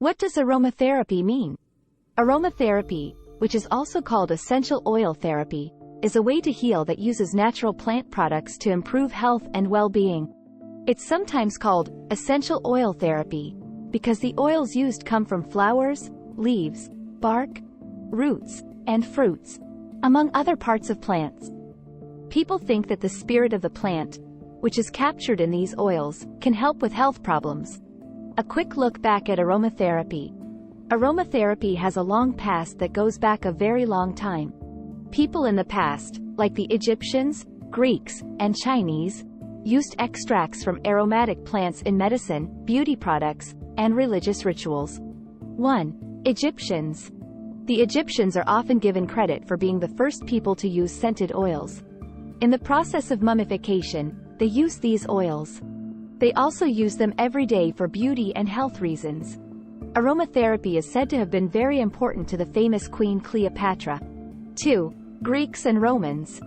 What does aromatherapy mean? Aromatherapy, which is also called essential oil therapy, is a way to heal that uses natural plant products to improve health and well-being. It's sometimes called essential oil therapy because the oils used come from flowers, leaves, bark, roots, and fruits, among other parts of plants. People think that the spirit of the plant, which is captured in these oils, can help with health problems. A quick look back at aromatherapy. Aromatherapy has a long past that goes back a very long time. People in the past, like the Egyptians, Greeks, and Chinese, used extracts from aromatic plants in medicine, beauty products, and religious rituals. 1. Egyptians. The Egyptians are often given credit for being the first people to use scented oils. In the process of mummification, they use these oils. They also use them every day for beauty and health reasons. Aromatherapy is said to have been very important to the famous Queen Cleopatra. 2. Greeks and Romans.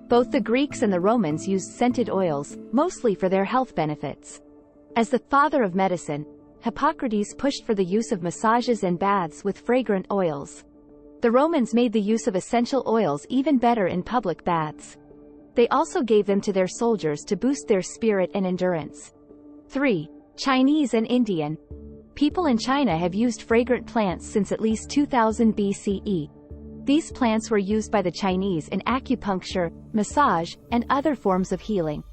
Both the Greeks and the Romans used scented oils, mostly for their health benefits. As the father of medicine, Hippocrates pushed for the use of massages and baths with fragrant oils. The Romans made the use of essential oils even better in public baths. They also gave them to their soldiers to boost their spirit and endurance. 3. Chinese and Indian. People in China have used fragrant plants since at least 2000 BCE. These plants were used by the Chinese in acupuncture, massage, and other forms of healing.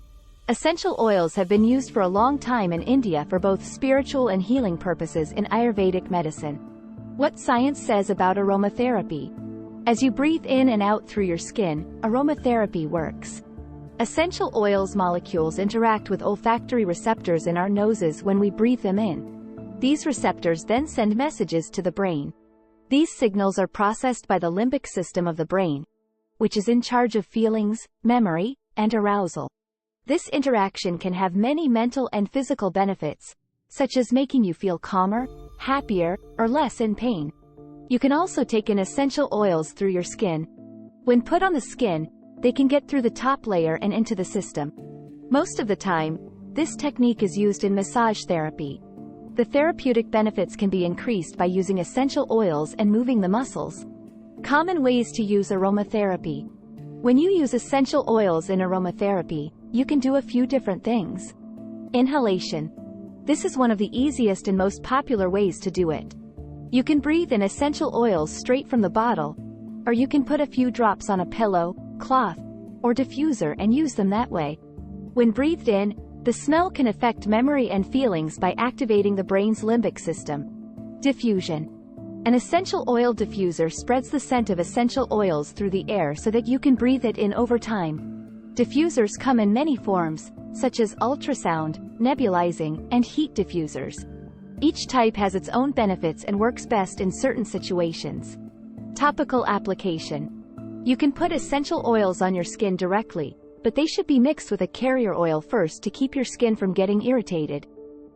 Essential oils have been used for a long time in India for both spiritual and healing purposes in Ayurvedic medicine. What science says about aromatherapy? As you breathe in and out through your skin, aromatherapy works. Essential oils molecules interact with olfactory receptors in our noses when we breathe them in. These receptors then send messages to the brain. These signals are processed by the limbic system of the brain, which is in charge of feelings, memory, and arousal. This interaction can have many mental and physical benefits, such as making you feel calmer, happier, or less in pain. You can also take in essential oils through your skin. When put on the skin, they can get through the top layer and into the system. Most of the time, this technique is used in massage therapy. The therapeutic benefits can be increased by using essential oils and moving the muscles. Common ways to use aromatherapy. When you use essential oils in aromatherapy, you can do a few different things. Inhalation. This is one of the easiest and most popular ways to do it. You can breathe in essential oils straight from the bottle, or you can put a few drops on a pillow, cloth, or diffuser and use them that way. When breathed in, the smell can affect memory and feelings by activating the brain's limbic system. Diffusion. An essential oil diffuser spreads the scent of essential oils through the air so that you can breathe it in over time. Diffusers come in many forms, such as ultrasound, nebulizing, and heat diffusers. Each type has its own benefits and works best in certain situations. Topical application. You can put essential oils on your skin directly, but they should be mixed with a carrier oil first to keep your skin from getting irritated.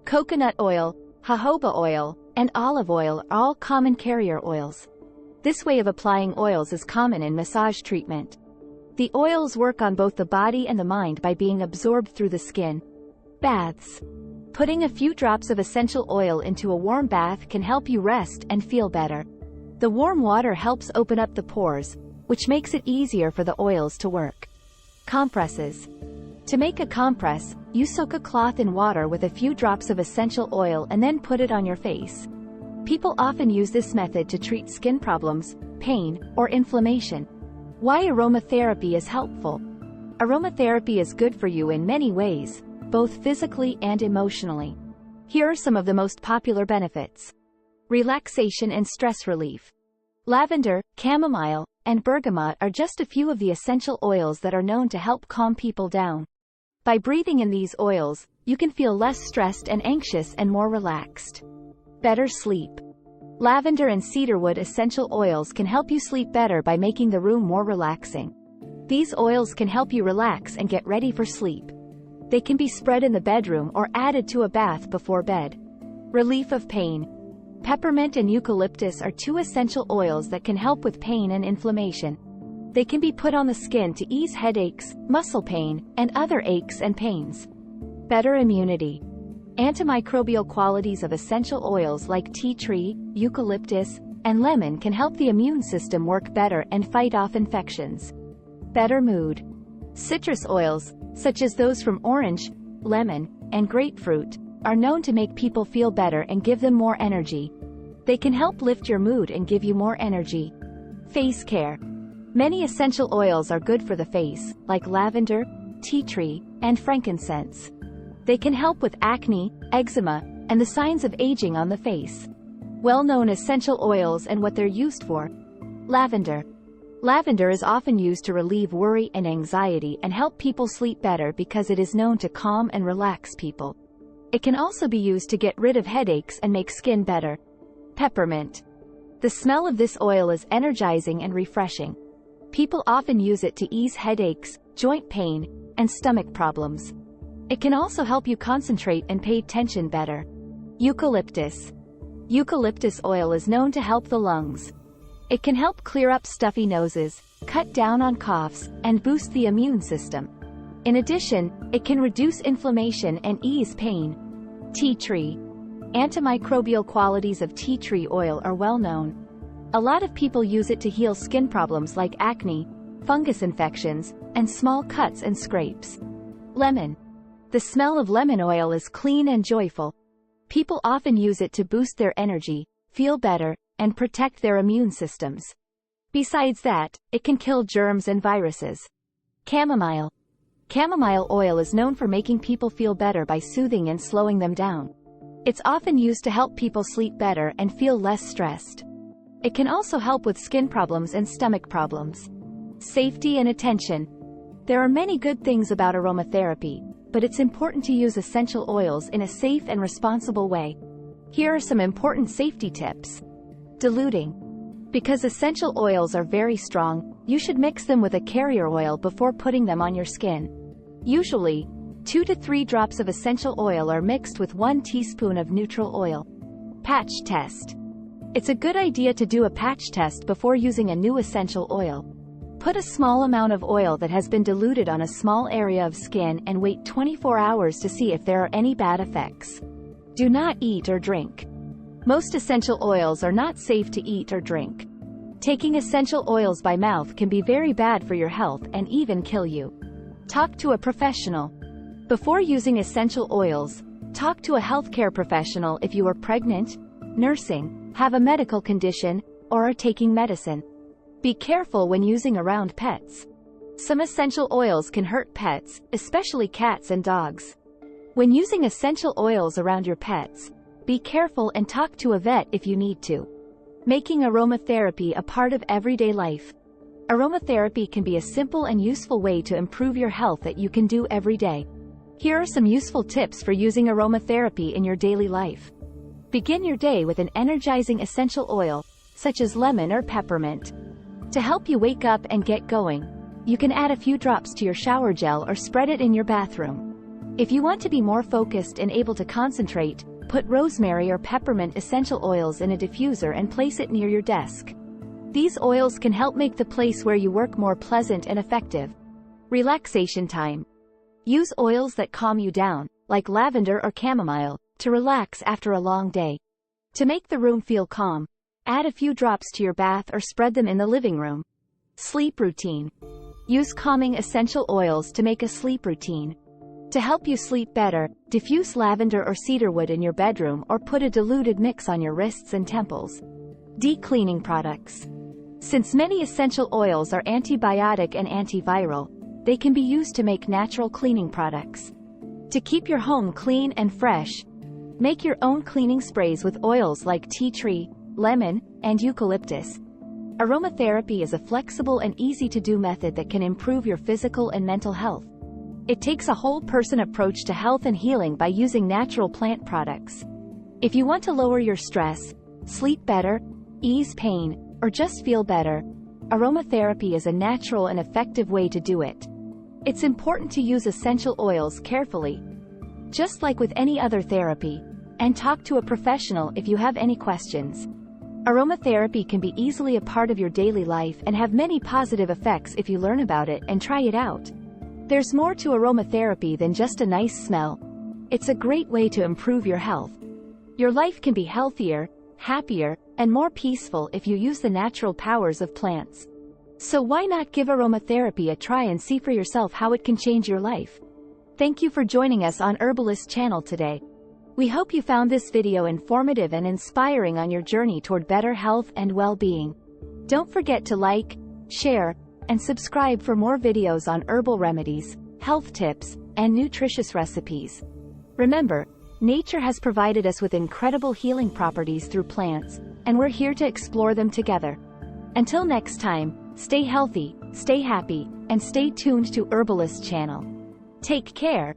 Coconut oil, jojoba oil, and olive oil are all common carrier oils. This way of applying oils is common in massage treatment. The oils work on both the body and the mind by being absorbed through the skin. Baths. Putting a few drops of essential oil into a warm bath can help you rest and feel better. The warm water helps open up the pores, which makes it easier for the oils to work. Compresses. To make a compress, you soak a cloth in water with a few drops of essential oil and then put it on your face. People often use this method to treat skin problems, pain, or inflammation. Why aromatherapy is helpful? Aromatherapy is good for you in many ways, both physically and emotionally. Here are some of the most popular benefits. Relaxation and stress relief. Lavender, chamomile, and bergamot are just a few of the essential oils that are known to help calm people down. By breathing in these oils, you can feel less stressed and anxious and more relaxed. Better sleep. Lavender and cedarwood essential oils can help you sleep better by making the room more relaxing. These oils can help you relax and get ready for sleep. They can be spread in the bedroom or added to a bath before bed. Relief of pain. Peppermint and eucalyptus are two essential oils that can help with pain and inflammation. They can be put on the skin to ease headaches, muscle pain, and other aches and pains. Better immunity. Antimicrobial qualities of essential oils like tea tree, eucalyptus, and lemon can help the immune system work better and fight off infections. Better mood. Citrus oils, such as those from orange, lemon, and grapefruit, are known to make people feel better and give them more energy. They can help lift your mood and give you more energy. Face care. Many essential oils are good for the face, like lavender, tea tree, and frankincense. They can help with acne, eczema, and the signs of aging on the face. Well-known essential oils and what they're used for. Lavender. Lavender is often used to relieve worry and anxiety and help people sleep better because it is known to calm and relax people. It can also be used to get rid of headaches and make skin better. Peppermint. The smell of this oil is energizing and refreshing. People often use it to ease headaches, joint pain, and stomach problems. It can also help you concentrate and pay attention better. Eucalyptus. Eucalyptus oil is known to help the lungs. It can help clear up stuffy noses, cut down on coughs, and boost the immune system. In addition, it can reduce inflammation and ease pain. Tea tree. Antimicrobial qualities of tea tree oil are well known. A lot of people use it to heal skin problems like acne, fungus infections, and small cuts and scrapes. Lemon. The smell of lemon oil is clean and joyful. People often use it to boost their energy, feel better, and protect their immune systems. Besides that, it can kill germs and viruses. Chamomile. Chamomile oil is known for making people feel better by soothing and slowing them down. It's often used to help people sleep better and feel less stressed. It can also help with skin problems and stomach problems. Safety and attention. There are many good things about aromatherapy, but it's important to use essential oils in a safe and responsible way. Here are some important safety tips. Diluting. Because essential oils are very strong, you should mix them with a carrier oil before putting them on your skin. Usually, 2 to 3 drops of essential oil are mixed with 1 teaspoon of neutral oil. Patch test. It's a good idea to do a patch test before using a new essential oil. Put a small amount of oil that has been diluted on a small area of skin and wait 24 hours to see if there are any bad effects. Do not eat or drink. Most essential oils are not safe to eat or drink. Taking essential oils by mouth can be very bad for your health and even kill you. Talk to a professional. Before using essential oils, talk to a healthcare professional if you are pregnant, nursing, have a medical condition, or are taking medicine. Be careful when using around pets. Some essential oils can hurt pets, especially cats and dogs. When using essential oils around your pets, be careful and talk to a vet if you need to. Making aromatherapy a part of everyday life. Aromatherapy can be a simple and useful way to improve your health that you can do every day. Here are some useful tips for using aromatherapy in your daily life. Begin your day with an energizing essential oil, such as lemon or peppermint. To help you wake up and get going, you can add a few drops to your shower gel or spread it in your bathroom. If you want to be more focused and able to concentrate, put rosemary or peppermint essential oils in a diffuser and place it near your desk. These oils can help make the place where you work more pleasant and effective. Relaxation time. Use oils that calm you down, like lavender or chamomile, to relax after a long day. To make the room feel calm, add a few drops to your bath or spread them in the living room. Sleep routine. Use calming essential oils to make a sleep routine. To help you sleep better, diffuse lavender or cedarwood in your bedroom or put a diluted mix on your wrists and temples. Deep-cleaning products. Since many essential oils are antibiotic and antiviral, they can be used to make natural cleaning products. To keep your home clean and fresh, make your own cleaning sprays with oils like tea tree, lemon, and eucalyptus. Aromatherapy is a flexible and easy-to-do method that can improve your physical and mental health. It takes a whole-person approach to health and healing by using natural plant products. If you want to lower your stress, sleep better, ease pain, or just feel better, aromatherapy is a natural and effective way to do it. It's important to use essential oils carefully, just like with any other therapy, and talk to a professional if you have any questions. Aromatherapy can be easily a part of your daily life and have many positive effects if you learn about it and try it out. There's more to aromatherapy than just a nice smell. It's a great way to improve your health. Your life can be healthier, happier, and more peaceful if you use the natural powers of plants. So why not give aromatherapy a try and see for yourself how it can change your life? Thank you for joining us on Herbalist channel today. We hope you found this video informative and inspiring on your journey toward better health and well-being. Don't forget to like, share, and subscribe for more videos on herbal remedies, health tips, and nutritious recipes. Remember, nature has provided us with incredible healing properties through plants, and we're here to explore them together. Until next time, stay healthy, stay happy, and stay tuned to Herbalist channel. Take care.